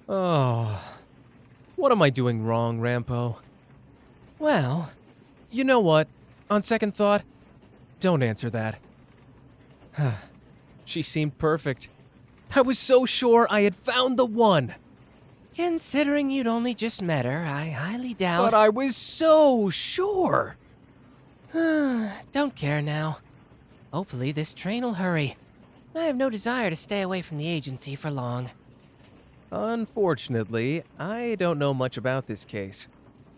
Oh, what am I doing wrong, Rampo? Well, you know what? On second thought, don't answer that. She seemed perfect. I was so sure I had found the one. Considering you'd only just met her, I highly doubt. But I was so sure. Don't care now. Hopefully this train will hurry. I have no desire to stay away from the agency for long. Unfortunately, I don't know much about this case.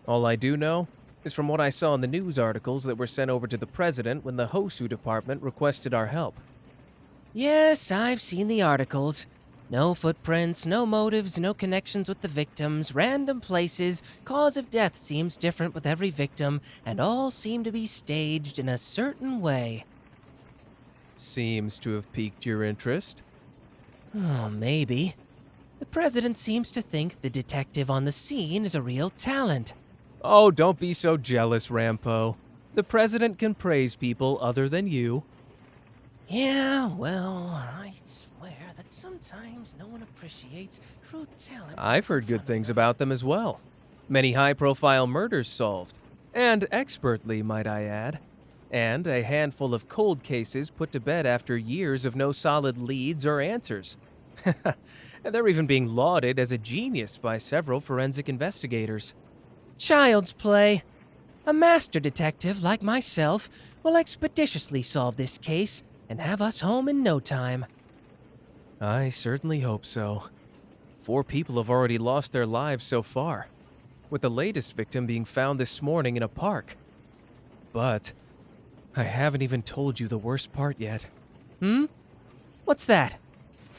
All I do know is from what I saw in the news articles that were sent over to the president when the Hosu department requested our help. Yes, I've seen the articles. No footprints, no motives, no connections with the victims, random places, cause of death seems different with every victim, and all seem to be staged in a certain way. Seems to have piqued your interest. Oh, maybe. The president seems to think the detective on the scene is a real talent. Oh, don't be so jealous, Rampo. The president can praise people other than you. Yeah, well, I swear that sometimes no one appreciates true talent. I've heard good things about them as well. Many high-profile murders solved. And expertly, might I add. And a handful of cold cases put to bed after years of no solid leads or answers. And they're even being lauded as a genius by several forensic investigators. Child's play. A master detective like myself will expeditiously solve this case and have us home in no time. I certainly hope so. 4 people have already lost their lives so far, with the latest victim being found this morning in a park. But I haven't even told you the worst part yet. What's that?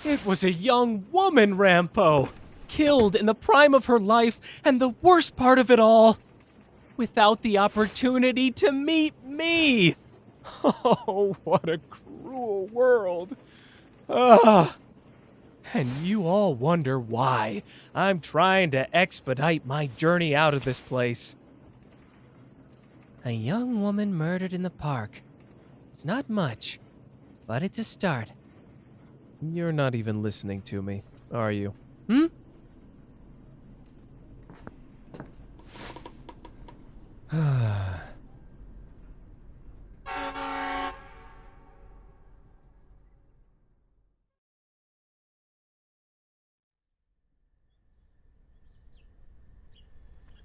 It was a young woman, Rampo! Killed in the prime of her life, and the worst part of it all, without the opportunity to meet me! Oh, what a cruel world. And you all wonder why I'm trying to expedite my journey out of this place. A young woman murdered in the park. It's not much, but it's a start. You're not even listening to me, are you?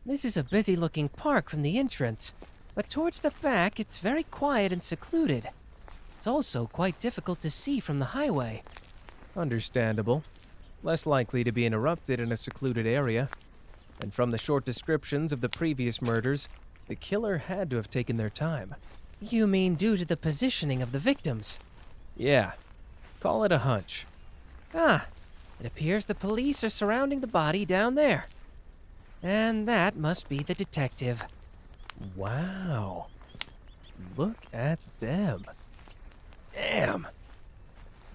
This is a busy-looking park from the entrance, but towards the back it's very quiet and secluded. It's also quite difficult to see from the highway. Understandable. Less likely to be interrupted in a secluded area. And from the short descriptions of the previous murders, the killer had to have taken their time. You mean due to the positioning of the victims? Yeah, call it a hunch. Ah, it appears the police are surrounding the body down there. And that must be the detective. Wow. Look at them. Damn.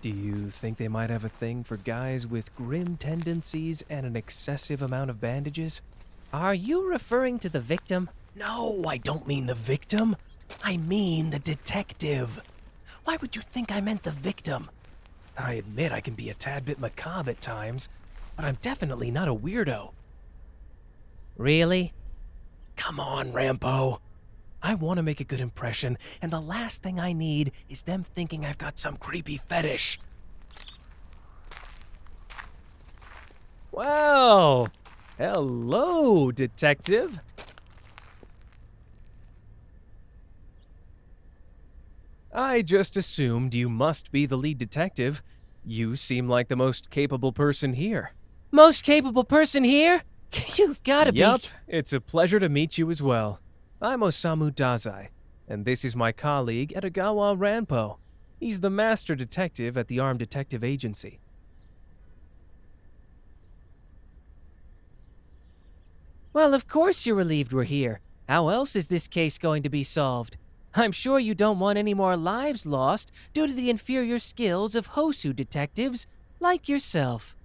Do you think they might have a thing for guys with grim tendencies and an excessive amount of bandages? Are you referring to the victim? No, I don't mean the victim. I mean the detective. Why would you think I meant the victim? I admit I can be a tad bit macabre at times, but I'm definitely not a weirdo. Really? Come on, Rampo. I want to make a good impression, and the last thing I need is them thinking I've got some creepy fetish. Well, hello, detective. I just assumed you must be the lead detective. You seem like the most capable person here. Most capable person here? You've gotta be. Yup, it's a pleasure to meet you as well. I'm Osamu Dazai, and this is my colleague Dazai Ranpo. He's the master detective at the Armed Detective Agency. Well, of course you're relieved we're here. How else is this case going to be solved? I'm sure you don't want any more lives lost due to the inferior skills of Hosu detectives like yourself.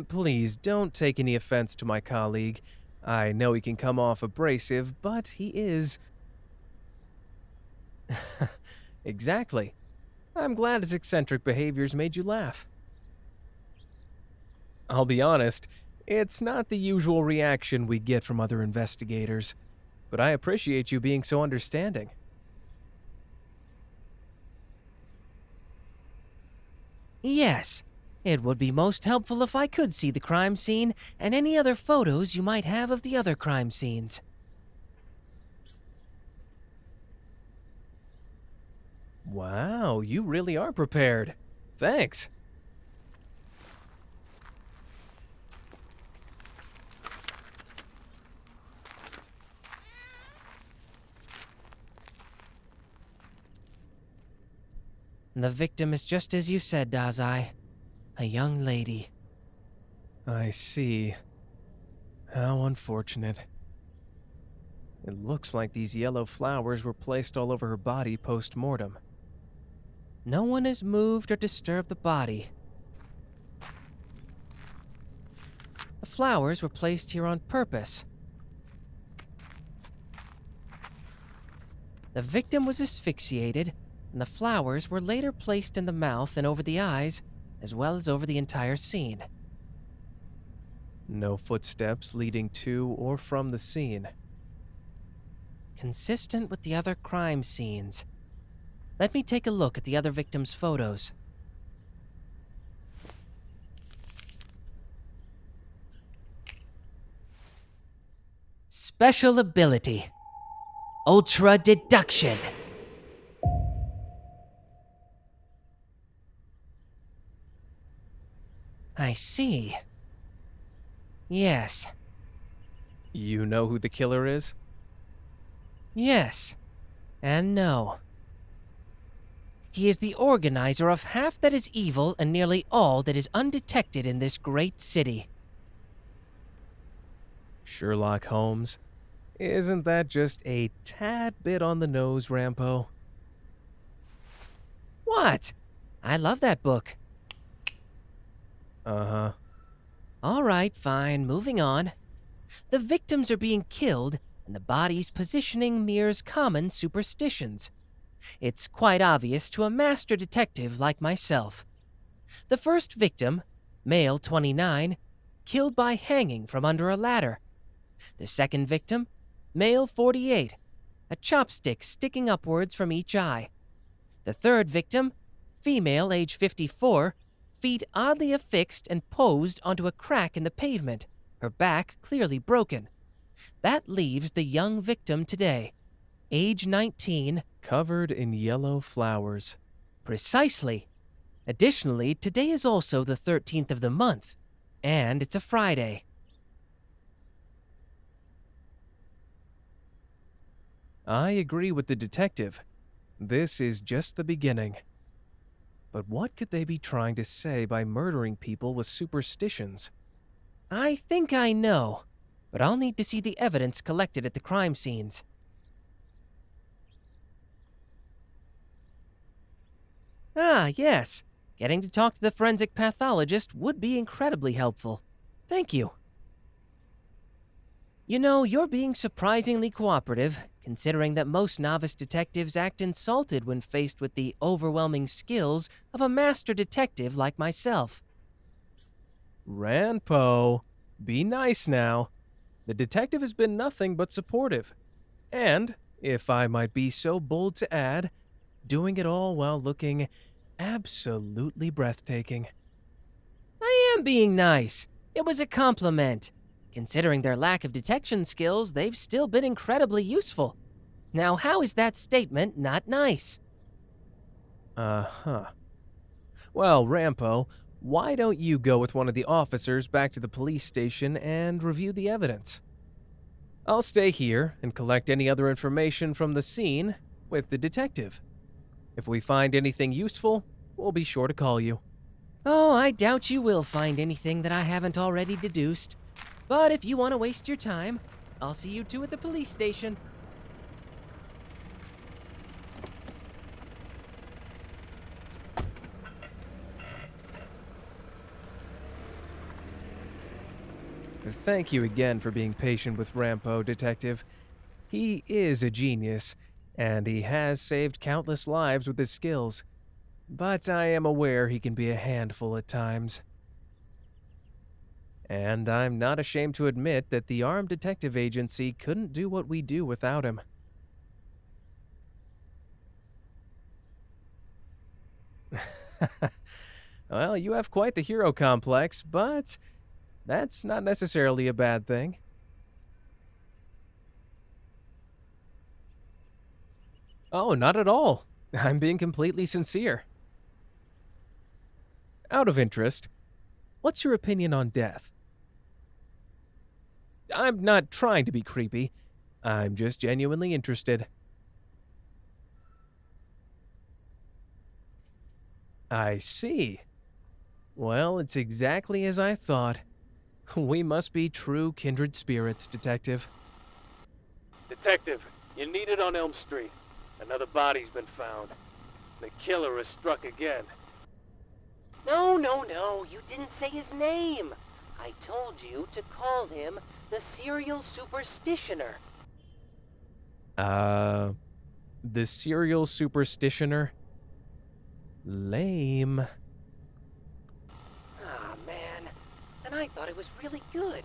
Please, don't take any offense to my colleague. I know he can come off abrasive, but he is... Exactly. I'm glad his eccentric behaviors made you laugh. I'll be honest, It's not the usual reaction we get from other investigators, but I appreciate you being so understanding. Yes, it would be most helpful if I could see the crime scene and any other photos you might have of the other crime scenes. Wow, you really are prepared. Thanks. The victim is just as you said, Dazai. A young lady. I see. How unfortunate. It looks like these yellow flowers were placed all over her body post-mortem. No one has moved or disturbed the body. The flowers were placed here on purpose. The victim was asphyxiated, and the flowers were later placed in the mouth and over the eyes, as well as over the entire scene. No footsteps leading to or from the scene. Consistent with the other crime scenes. Let me take a look at the other victims' photos. Special ability. Ultra Deduction. I see. Yes. You know who the killer is? Yes. And no. He is the organizer of half that is evil and nearly all that is undetected in this great city. Sherlock Holmes. Isn't that just a tad bit on the nose, Rampo? What? I love that book. Uh-huh. All right, fine, moving on. The victims are being killed, and the body's positioning mirrors common superstitions. It's quite obvious to a master detective like myself. The first victim, male 29, killed by hanging from under a ladder. The second victim, male 48, a chopstick sticking upwards from each eye. The third victim, female age 54, feet oddly affixed and posed onto a crack in the pavement, her back clearly broken. That leaves the young victim today, age 19. Covered in yellow flowers. Precisely. Additionally, today is also the 13th of the month, and it's a Friday. I agree with the detective. This is just the beginning. But what could they be trying to say by murdering people with superstitions? I think I know, but I'll need to see the evidence collected at the crime scenes. Ah, yes. Getting to talk to the forensic pathologist would be incredibly helpful. Thank you. You know, you're being surprisingly cooperative, considering that most novice detectives act insulted when faced with the overwhelming skills of a master detective like myself. Ranpo, be nice now. The detective has been nothing but supportive. And, if I might be so bold to add, doing it all while looking absolutely breathtaking. I am being nice. It was a compliment. Considering their lack of detection skills, they've still been incredibly useful. Now, how is that statement not nice? Uh-huh. Well, Rampo, why don't you go with one of the officers back to the police station and review the evidence? I'll stay here and collect any other information from the scene with the detective. If we find anything useful, we'll be sure to call you. Oh, I doubt you will find anything that I haven't already deduced. But if you want to waste your time, I'll see you two at the police station. Thank you again for being patient with Rampo, Detective. He is a genius, and he has saved countless lives with his skills. But I am aware he can be a handful at times. And I'm not ashamed to admit that the armed detective agency couldn't do what we do without him. Well, you have quite the hero complex, but that's not necessarily a bad thing. Oh, not at all. I'm being completely sincere. Out of interest, what's your opinion on death? I'm not trying to be creepy. I'm just genuinely interested. I see. Well, it's exactly as I thought. We must be true kindred spirits, Detective. Detective, you're needed on Elm Street. Another body's been found. The killer has struck again. No, no, no, you didn't say his name. I told you to call him the serial superstitioner. The serial superstitioner? Lame. Ah, man. And I thought it was really good.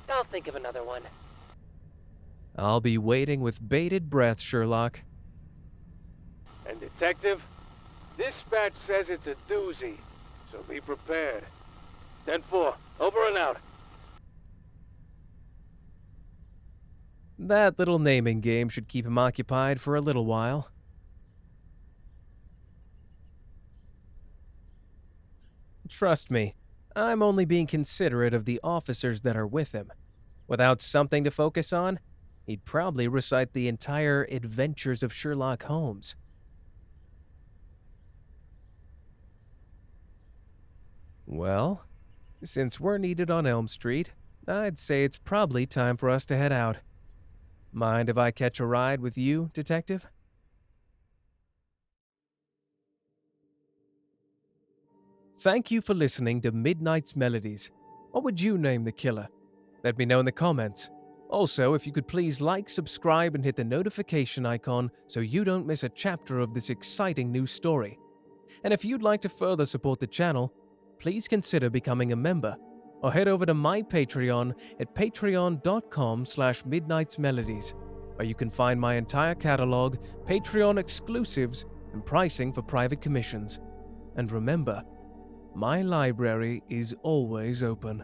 I'll think of another one. I'll be waiting with bated breath, Sherlock. And Detective, this batch says it's a doozy, so be prepared. 10-4, over and out. That little naming game should keep him occupied for a little while. Trust me, I'm only being considerate of the officers that are with him. Without something to focus on, he'd probably recite the entire Adventures of Sherlock Holmes. Well, since we're needed on Elm Street, I'd say it's probably time for us to head out. Mind if I catch a ride with you, Detective? Thank you for listening to Midnight's Melodies. What would you name the killer? Let me know in the comments. Also, if you could please like, subscribe, and hit the notification icon so you don't miss a chapter of this exciting new story. And if you'd like to further support the channel, please consider becoming a member or head over to my Patreon at patreon.com/midnightsmelodies, where you can find my entire catalog, Patreon exclusives, and pricing for private commissions. And remember, my library is always open.